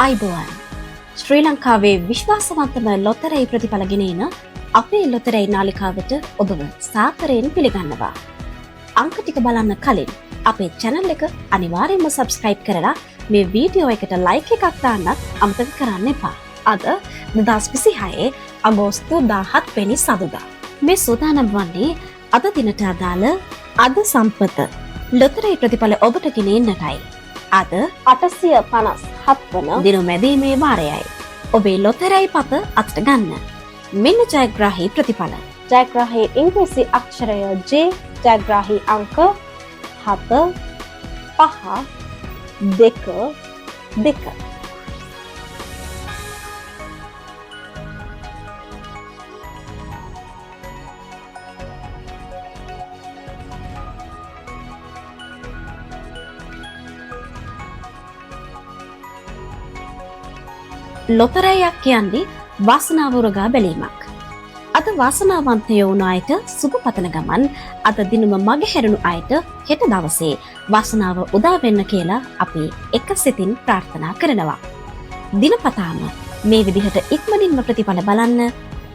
අයිබෝවන් ශ්‍රී ලංකාවේ විශ්වාසවන්තම ලොතරැයි ප්‍රතිඵල ගෙනෙන අපේ ලොතරැයි නාලිකාවට ඔබව සාදරයෙන් පිළිගන්නවා. අංක ටික බලන්න කලින් අපේ channel එක අනිවාර්යයෙන්ම subscribe කරලා මේ වීඩියෝ එකට like එකක් දාන්නත් අමතක කරන්න එපා. අද 2026 අගෝස්තු 17 වෙනි සඳුදා. මේ සූදානම් වන්නේ අද දිනට අදාළ අද සම්පත ලොතරැයි ප්‍රතිඵල ඔබට ගෙනෙන්නටයි. අද 857 වන දින මැදීමේ වාරයයි. ඔබේ ලොතරැයි පත අතට ගන්න. මෙන්න ජයග්‍රාහී ප්‍රතිඵල. ජයග්‍රාහී ඉංග්‍රීසි අක්ෂරය J, ජයග්‍රාහී අංක 7 5 2 2. ලොතරැයියක් කියන්නේ වාසනාව උරගා බැලීමක්. අද වාසනාවන්තයෝ වුණ අයට සුබ පතන ගමන් අද දිනම මගහැරුණු අයට හෙට දවසේ වාසනාව උදා වෙන්න කියලා අපි එක සිතින් ප්‍රාර්ථනා කරනවා. දිනපතාම මේ විදිහට ඉක්මනින්ම ප්‍රතිඵල බලන්න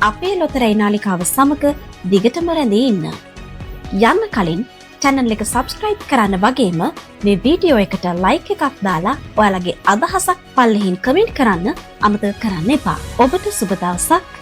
අපේ ලොතරැයි නාලිකාව සමග දිගටම රැඳී ඉන්න. යන්න කලින් channel එක subscribe කරන්න වගේම මේ වීඩියෝ එකට like එකක් දාලා ඔයාලගේ අදහසක් පල්ලෙහින් comment කරන්න අමතක කරන්න එපා. ඔබට සුබ දවසක්.